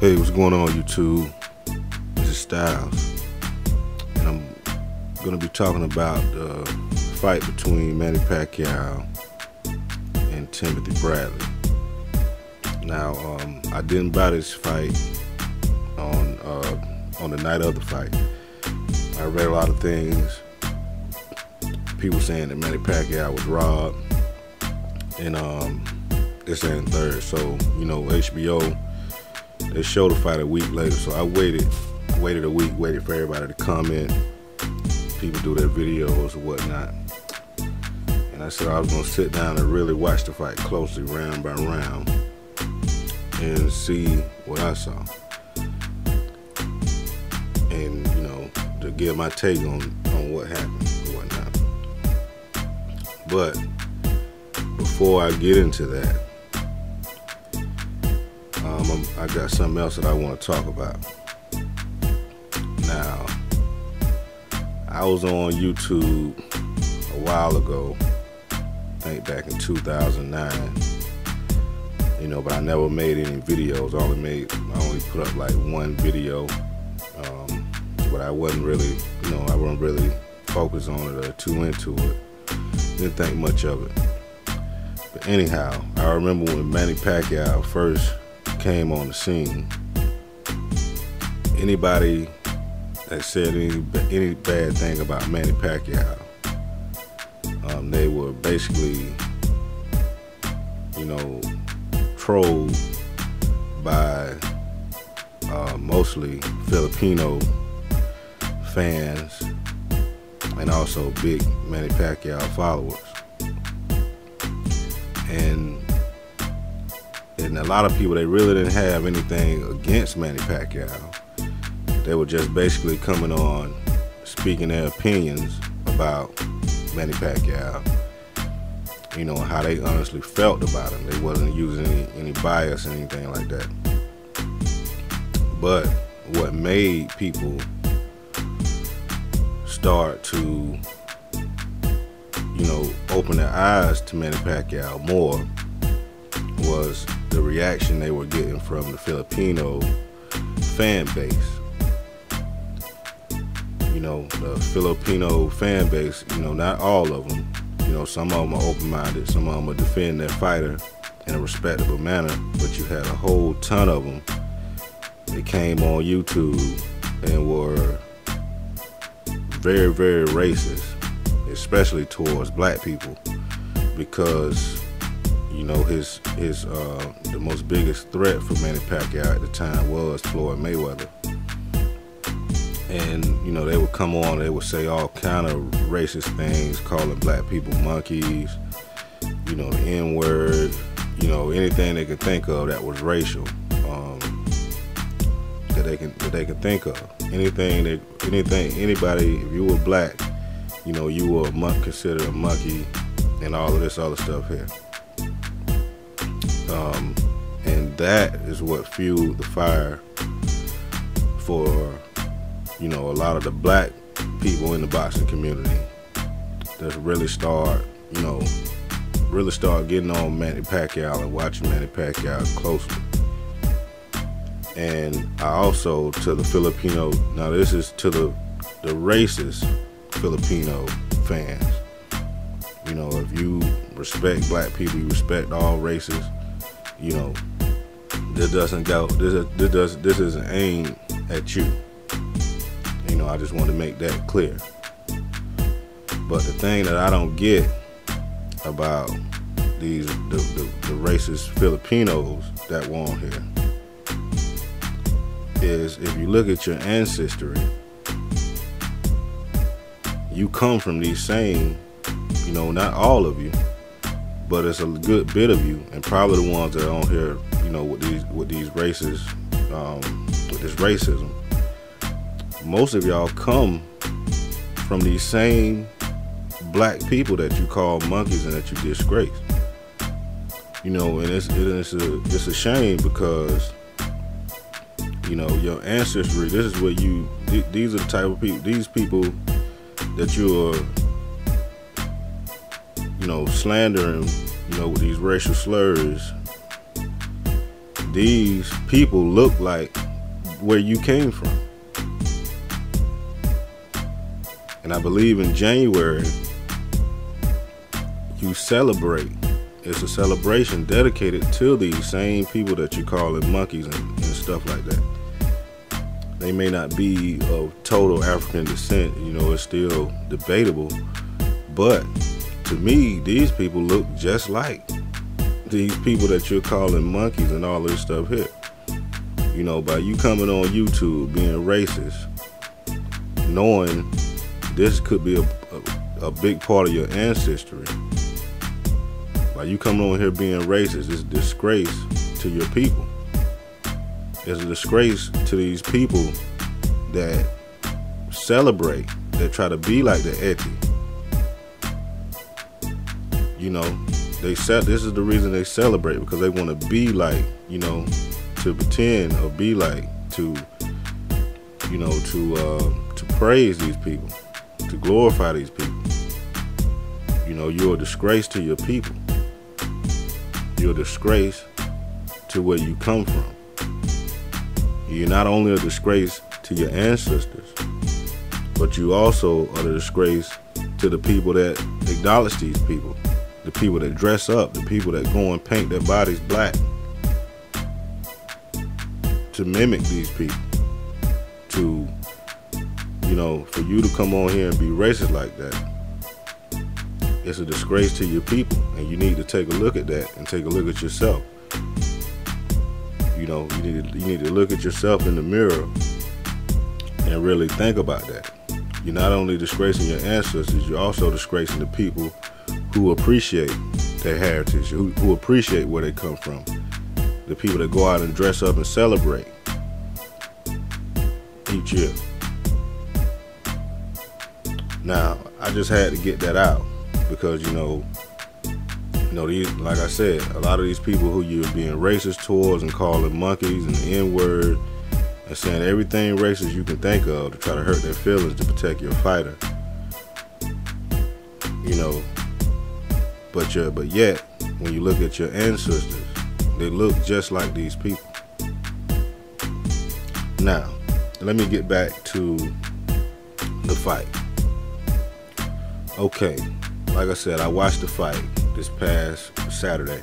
Hey, what's going on, YouTube? This is Styles, and I'm gonna be talking about the fight between Manny Pacquiao and Timothy Bradley. Now, I didn't buy this fight on the night of the fight. I read a lot of things, people saying that Manny Pacquiao was robbed, and this and third. So, you know, HBO, they showed the fight a week later, so I waited a week, waited for everybody to comment, people do their videos or whatnot. And I said I was gonna sit down and really watch the fight closely, round by round, and see what I saw. And, you know, to give my take on what happened or whatnot. But before I get into that, I got something else that I want to talk about. Now, I was on YouTube a while ago, I think back in 2009, you know, but I never made any videos. I only put up like one video, but I wasn't really, you know, I wasn't really focused on it or too into it. Didn't think much of it. But anyhow, I remember when Manny Pacquiao first came on the scene, anybody that said any bad thing about Manny Pacquiao, they were basically, you know, trolled by mostly Filipino fans and also big Manny Pacquiao followers. And a lot of people, they really didn't have anything against Manny Pacquiao. They were just basically coming on, speaking their opinions about Manny Pacquiao, you know, how they honestly felt about him. They wasn't using any bias or anything like that. But what made people start to, you know, open their eyes to Manny Pacquiao more was the reaction they were getting from the Filipino fan base. You know, the Filipino fan base, you know, not all of them. You know, some of them are open-minded, some of them are defending their fighter in a respectable manner, but you had a whole ton of them that came on YouTube and were very, very racist, especially towards black people, because, you know, the most biggest threat for Manny Pacquiao at the time was Floyd Mayweather. And, you know, they would come on, they would say all kind of racist things, calling black people monkeys, you know, the N-word, you know, anything they could think of that was racial, that they could think of. Anybody, if you were black, you know, you were considered a monkey and all of this other stuff here. And that is what fueled the fire for, you know, a lot of the black people in the boxing community that really start getting on Manny Pacquiao and watching Manny Pacquiao closely. And I also, to the Filipino, now this is to the racist Filipino fans. You know, if you respect black people, you respect all races, you know, this isn't aimed at you. You know, I just want to make that clear. But the thing that I don't get about the racist Filipinos that were on here is, if you look at your ancestry, you come from these same, you know, not all of you, but it's a good bit of you, and probably the ones that are on here, you know, with these races, with this racism. Most of y'all come from these same black people that you call monkeys and that you disgrace. You know, and it's a shame, because, you know, your ancestry, this is what these are the type of people, these people that you are, you know, slandering, you know, with these racial slurs. these people look like where you came from. And I believe in January, you celebrate. It's a celebration dedicated to these same people that you're calling monkeys and stuff like that. They may not be of total African descent, you know, it's still debatable. But to me, these people look just like these people that you're calling monkeys and all this stuff here. You know, by you coming on YouTube being racist, knowing this could be a big part of your ancestry. By you coming on here being racist, it's a disgrace to your people. It's a disgrace to these people that celebrate, that try to be like the Eti. You know, this is the reason they celebrate, because they want to be like, you know, to pretend or be like, to, you know, to praise these people, to glorify these people. You know, you're a disgrace to your people. You're a disgrace to where you come from. You're not only a disgrace to your ancestors, but you also are a disgrace to the people that acknowledge these people, the people that dress up, the people that go and paint their bodies black to mimic these people. To, you know, for you to come on here and be racist like that, it's a disgrace to your people, and you need to take a look at that and take a look at yourself. You know, you need to look at yourself in the mirror and really think about that. You're not only disgracing your ancestors, you're also disgracing the people who appreciate their heritage, who appreciate where they come from. The people that go out and dress up and celebrate each year. Now, I just had to get that out because, you know, these, like I said, a lot of these people who you're being racist towards and calling monkeys and the N-word and saying everything racist you can think of to try to hurt their feelings to protect your fighter. You know, but yet, when you look at your ancestors, they look just like these people. Now, let me get back to the fight. Okay, like I said, I watched the fight this past Saturday.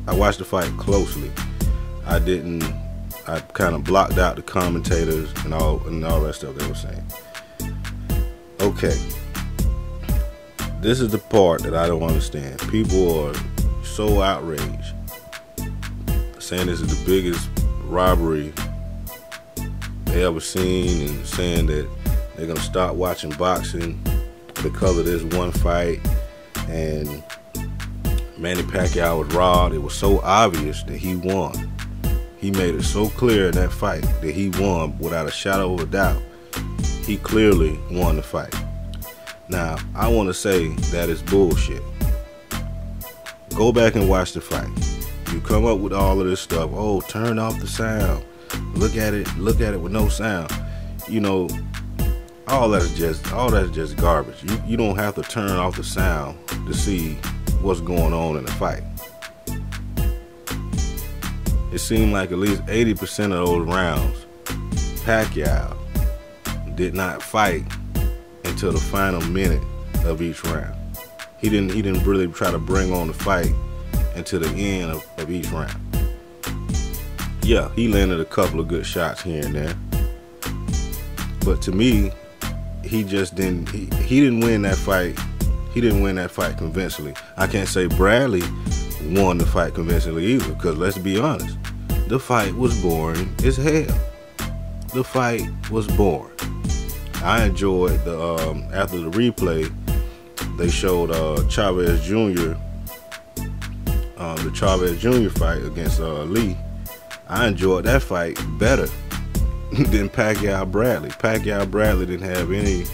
I watched the fight closely. I kind of blocked out the commentators and all that stuff they were saying. Okay, this is the part that I don't understand. People are so outraged, saying this is the biggest robbery they ever seen, and saying that they're gonna stop watching boxing because of this one fight, and Manny Pacquiao was robbed. It was so obvious that he won. He made it so clear in that fight that he won without a shadow of a doubt. He clearly won the fight. Now, I want to say that is bullshit. Go back and watch the fight. You come up with all of this stuff. Oh, turn off the sound. Look at it with no sound. You know, all that's just garbage. You don't have to turn off the sound to see what's going on in the fight. It seemed like at least 80% of those rounds, Pacquiao did not fight until the final minute of each round. He didn't really try to bring on the fight until the end of each round. Yeah, he landed a couple of good shots here and there, but to me, he just didn't. He didn't win that fight. He didn't win that fight convincingly. I can't say Bradley won the fight convincingly either, because let's be honest, the fight was boring as hell. The fight was boring. I enjoyed after the replay, they showed Chavez Jr. The Chavez Jr. fight against Lee. I enjoyed that fight better than Pacquiao Bradley. Pacquiao Bradley didn't have any,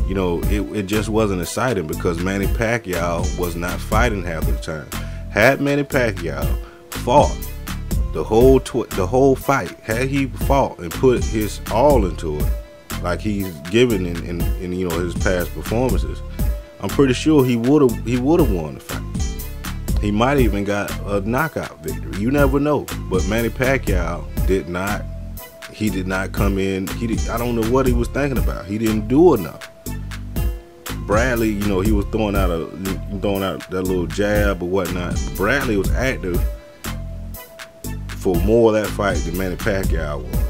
you know, it just wasn't exciting because Manny Pacquiao was not fighting half the time. Had Manny Pacquiao fought the whole fight, had he fought and put his all into it, like he's given in you know his past performances, I'm pretty sure he would have won the fight. He might even got a knockout victory. You never know. But Manny Pacquiao did not. He did not come in. I don't know what he was thinking about. He didn't do enough. Bradley, you know, he was throwing out that little jab or whatnot. Bradley was active for more of that fight than Manny Pacquiao was.